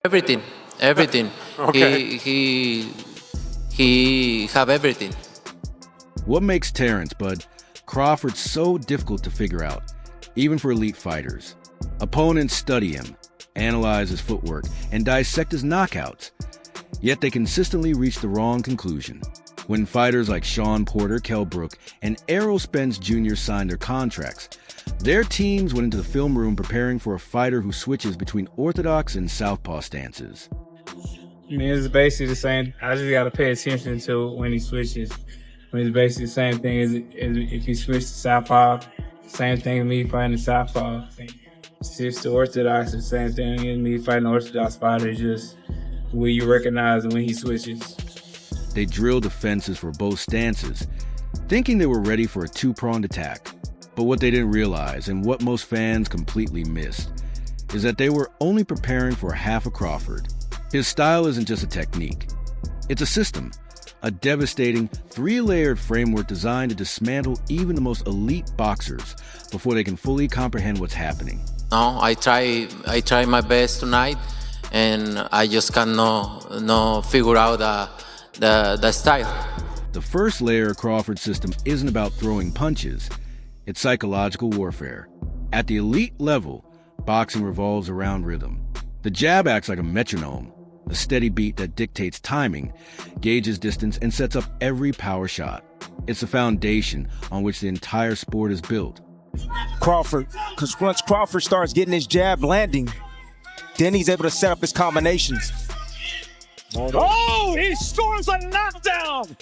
Everything, everything. Okay. He have everything. What makes Terence, Bud, Crawford so difficult to figure out, even for elite fighters? Opponents study him, analyze his footwork, and dissect his knockouts. Yet they consistently reach the wrong conclusion. When fighters like Shawn Porter, Kell Brook, and Errol Spence Jr. signed their contracts, their teams went into the film room preparing for a fighter who switches between orthodox and southpaw stances. I mean, it's basically the same. I just got to pay attention to when he switches. I mean, it's basically the same thing as if he switched to southpaw. Same thing as me fighting the southpaw. Switch to orthodox, the same thing as me fighting the orthodox fighter. Just where you recognize when he switches. They drilled defenses for both stances, thinking they were ready for a two-pronged attack. But what they didn't realize, and what most fans completely missed, is that they were only preparing for half of Crawford. His style isn't just a technique. It's a system, a devastating, three-layered framework designed to dismantle even the most elite boxers before they can fully comprehend what's happening. No, I try my best tonight, and I just cannot figure out the style. The first layer of Crawford's system isn't about throwing punches. It's psychological warfare. At the elite level, boxing revolves around rhythm. The jab acts like a metronome, a steady beat that dictates timing, gauges distance, and sets up every power shot. It's the foundation on which the entire sport is built. Crawford, because once Crawford starts getting his jab landing, then he's able to set up his combinations. Oh, he scores a knockdown.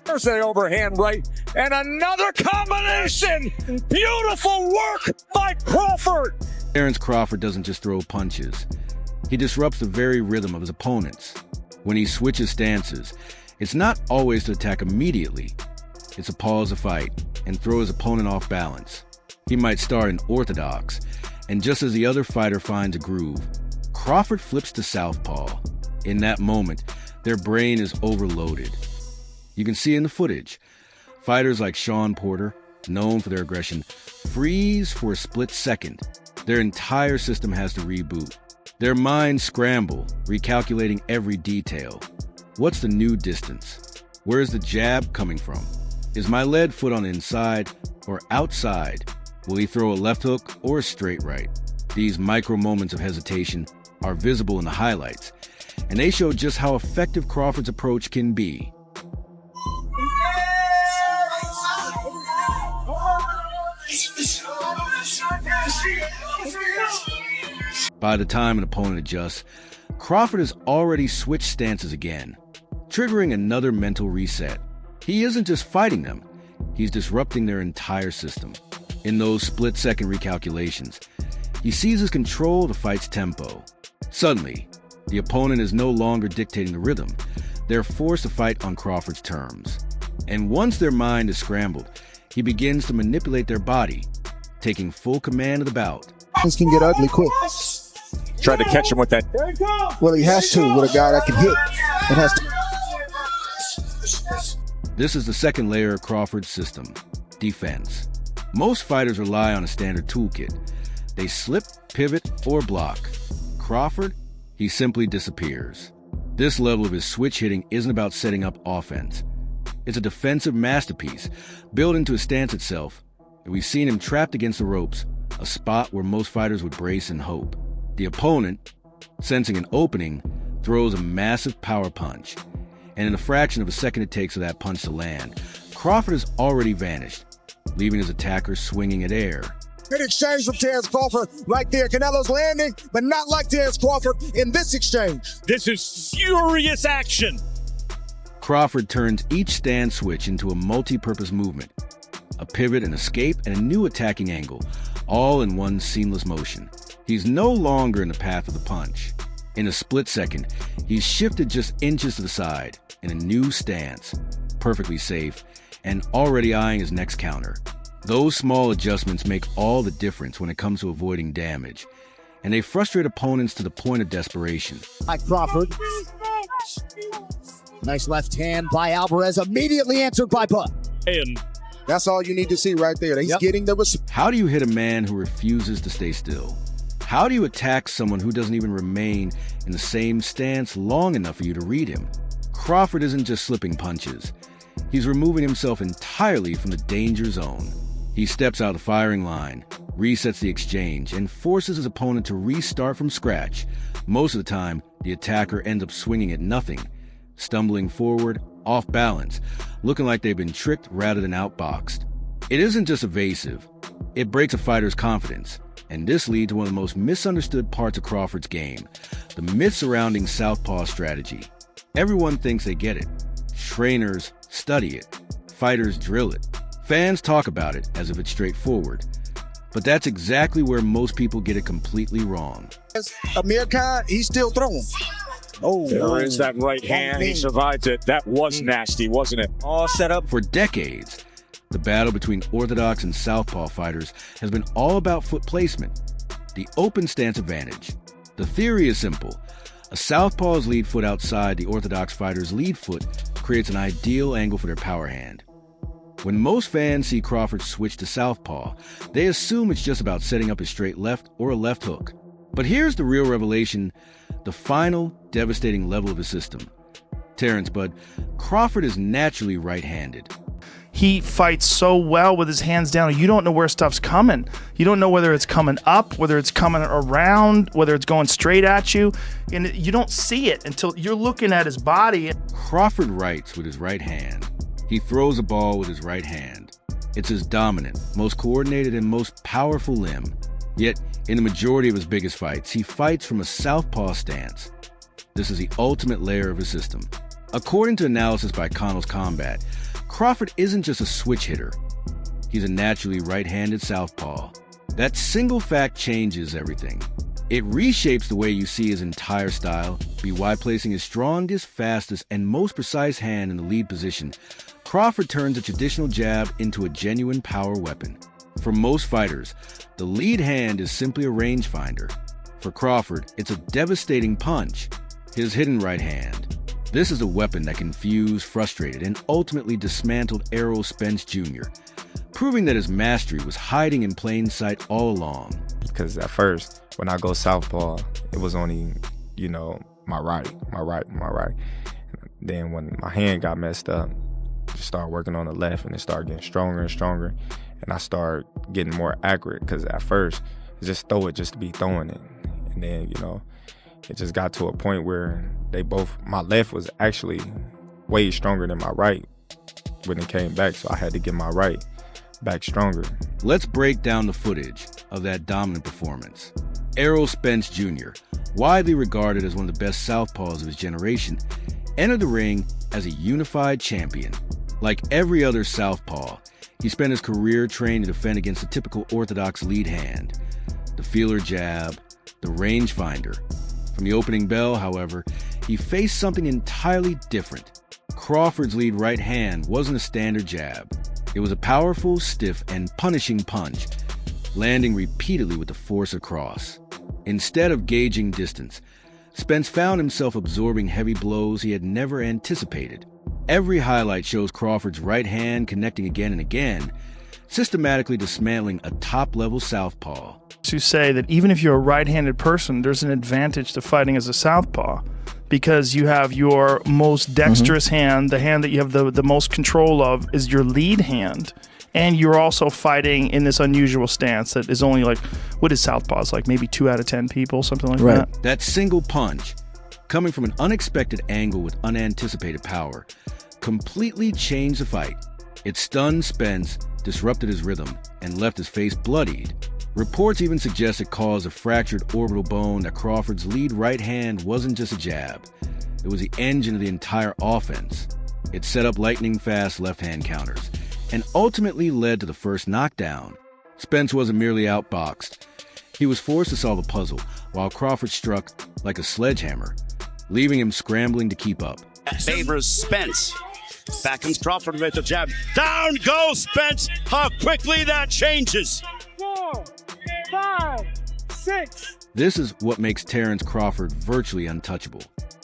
There's an overhand right and another combination. Beautiful work by Crawford. Terence Crawford doesn't just throw punches. He disrupts the very rhythm of his opponents. When he switches stances, it's not always to attack immediately. It's to pause the fight and throw his opponent off balance. He might start in orthodox, and just as the other fighter finds a groove, Crawford flips to southpaw. In that moment, their brain is overloaded. You can see in the footage, fighters like Shawn Porter, known for their aggression, freeze for a split second. Their entire system has to reboot. Their minds scramble, recalculating every detail. What's the new distance? Where's the jab coming from? Is my lead foot on the inside or outside? Will he throw a left hook or a straight right? These micro moments of hesitation are visible in the highlights, and they show just how effective Crawford's approach can be. By the time an opponent adjusts, Crawford has already switched stances again, triggering another mental reset. He isn't just fighting them, he's disrupting their entire system. In those split-second recalculations, he seizes control of the fight's tempo. Suddenly, the opponent is no longer dictating the rhythm. They're forced to fight on Crawford's terms. And once their mind is scrambled, he begins to manipulate their body, taking full command of the bout. This can get ugly quick. Tried to catch him with that. Well, he has to with a guy that can hit. It has to. This is the second layer of Crawford's system, defense. Most fighters rely on a standard toolkit. They slip, pivot, or block. Crawford, he simply disappears. This level of his switch hitting isn't about setting up offense. It's a defensive masterpiece, built into his stance itself. And we've seen him trapped against the ropes, a spot where most fighters would brace and hope. The opponent, sensing an opening, throws a massive power punch. And in a fraction of a second it takes for that punch to land, Crawford has already vanished, leaving his attacker swinging at air. Good exchange from Terence Crawford right there. Canelo's landing, but not like Terence Crawford in this exchange. This is furious action. Crawford turns each stand switch into a multi-purpose movement, a pivot, an escape, and a new attacking angle, all in one seamless motion. He's no longer in the path of the punch. In a split second, he's shifted just inches to the side in a new stance, perfectly safe, and already eyeing his next counter. Those small adjustments make all the difference when it comes to avoiding damage, and they frustrate opponents to the point of desperation. By Crawford. Nice left hand by Alvarez, immediately answered by Buck. And That's all you need to see right there. He's getting the respect. How do you hit a man who refuses to stay still? How do you attack someone who doesn't even remain in the same stance long enough for you to read him? Crawford isn't just slipping punches. He's removing himself entirely from the danger zone. He steps out of the firing line, resets the exchange, and forces his opponent to restart from scratch. Most of the time, the attacker ends up swinging at nothing, stumbling forward, off balance, looking like they've been tricked rather than outboxed. It isn't just evasive. It breaks a fighter's confidence, and this leads to one of the most misunderstood parts of Crawford's game, the myth surrounding southpaw strategy. Everyone thinks they get it. Trainers study it. Fighters drill it. Fans talk about it as if it's straightforward. But that's exactly where most people get it completely wrong. Amir Khan, he's still throwing. Oh, There is that right hand. He survived it. That was nasty, wasn't it? All set up. For decades, the battle between orthodox and southpaw fighters has been all about foot placement, the open stance advantage. The theory is simple. A southpaw's lead foot outside the orthodox fighter's lead foot creates an ideal angle for their power hand. When most fans see Crawford switch to southpaw, they assume it's just about setting up a straight left or a left hook. But here's the real revelation, the final, devastating level of his system. Terence, Bud, Crawford is naturally right-handed. He fights so well with his hands down. You don't know where stuff's coming. You don't know whether it's coming up, whether it's coming around, whether it's going straight at you. And you don't see it until you're looking at his body. Crawford writes with his right hand. He throws a ball with his right hand. It's his dominant, most coordinated, and most powerful limb. Yet, in the majority of his biggest fights, he fights from a southpaw stance. This is the ultimate layer of his system. According to analysis by Connell's Combat, Crawford isn't just a switch hitter. He's a naturally right-handed southpaw. That single fact changes everything. It reshapes the way you see his entire style, by placing his strongest, fastest, and most precise hand in the lead position. Crawford turns a traditional jab into a genuine power weapon. For most fighters, the lead hand is simply a rangefinder. For Crawford, it's a devastating punch, his hidden right hand. This is a weapon that confused, frustrated, and ultimately dismantled Errol Spence Jr., proving that his mastery was hiding in plain sight all along. Because at first, when I go southpaw, it was only, my right. Then when my hand got messed up, just started working on the left, and it started getting stronger and stronger. And I started getting more accurate, because at first, just throw it just to be throwing it. And then, it just got to a point where my left was actually way stronger than my right when it came back. So I had to get my right back stronger. Let's break down the footage of that dominant performance. Errol Spence Jr., widely regarded as one of the best southpaws of his generation, entered the ring as a unified champion. Like every other southpaw, he spent his career trained to defend against the typical orthodox lead hand, the feeler jab, the rangefinder. From the opening bell, however, he faced something entirely different. Crawford's lead right hand wasn't a standard jab. It was a powerful, stiff, and punishing punch, landing repeatedly with the force across. Instead of gauging distance, Spence found himself absorbing heavy blows he had never anticipated. Every highlight shows Crawford's right hand connecting again and again, systematically dismantling a top-level southpaw. To say that even if you're a right-handed person, there's an advantage to fighting as a southpaw, because you have your most dexterous hand, the hand that you have the most control of is your lead hand, and you're also fighting in this unusual stance that is only what is southpaws, maybe 2 out of 10 people, something like that. That single punch, coming from an unexpected angle with unanticipated power, completely changed the fight. It stunned Spence, disrupted his rhythm, and left his face bloodied. Reports even suggest it caused a fractured orbital bone, that Crawford's lead right hand wasn't just a jab. It was the engine of the entire offense. It set up lightning-fast left-hand counters, and ultimately led to the first knockdown. Spence wasn't merely outboxed. He was forced to solve a puzzle, while Crawford struck like a sledgehammer, leaving him scrambling to keep up. Favors Spence. Back comes Crawford with the jab. Down goes Spence. How quickly that changes. 4, 5, 6. This is what makes Terence Crawford virtually untouchable.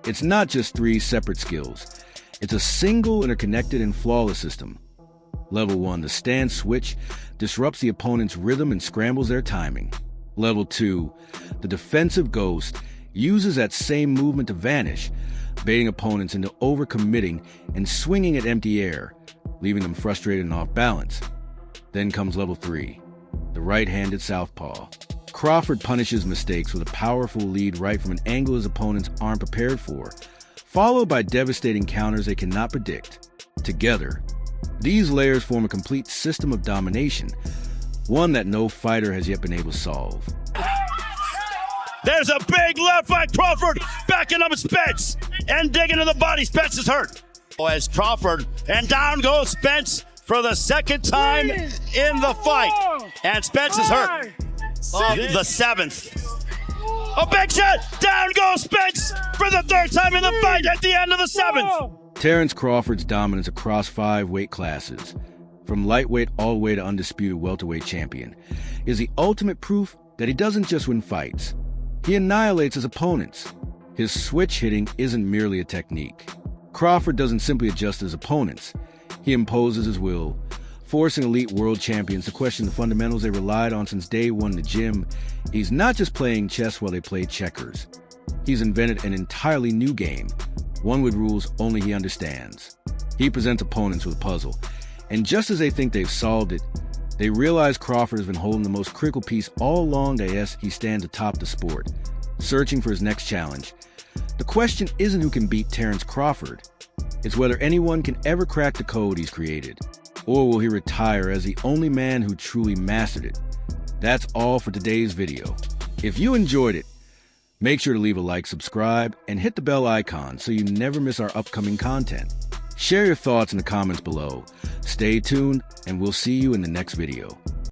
It's not just 3 separate skills. It's a single, interconnected, and flawless system. Level 1, the stance switch, disrupts the opponent's rhythm and scrambles their timing. Level 2, the defensive ghost uses that same movement to vanish, baiting opponents into overcommitting and swinging at empty air, leaving them frustrated and off balance. Then comes level 3, the right-handed southpaw. Crawford punishes mistakes with a powerful lead right from an angle his opponents aren't prepared for, followed by devastating counters they cannot predict. Together, these layers form a complete system of domination, one that no fighter has yet been able to solve. There's a big left by Crawford, backing up Spence, and digging to the body. Spence is hurt. As Crawford, and down goes Spence for the second time in the fight. And Spence is hurt. The 7th. A big shot, down goes Spence for the 3rd time in the fight at the end of the 7th. Terence Crawford's dominance across 5 weight classes, from lightweight all the way to undisputed welterweight champion, is the ultimate proof that he doesn't just win fights. He annihilates his opponents. His switch hitting isn't merely a technique. Crawford doesn't simply adjust his opponents. He imposes his will, forcing elite world champions to question the fundamentals they relied on since day one in the gym. He's not just playing chess while they play checkers. He's invented an entirely new game, one with rules only he understands. He presents opponents with a puzzle, and just as they think they've solved it, they realize Crawford has been holding the most critical piece all along. Yes, he stands atop the sport, searching for his next challenge. The question isn't who can beat Terence Crawford. It's whether anyone can ever crack the code he's created, or will he retire as the only man who truly mastered it. That's all for today's video. If you enjoyed it, make sure to leave a like, subscribe, and hit the bell icon so you never miss our upcoming content. Share your thoughts in the comments below. Stay tuned, and we'll see you in the next video.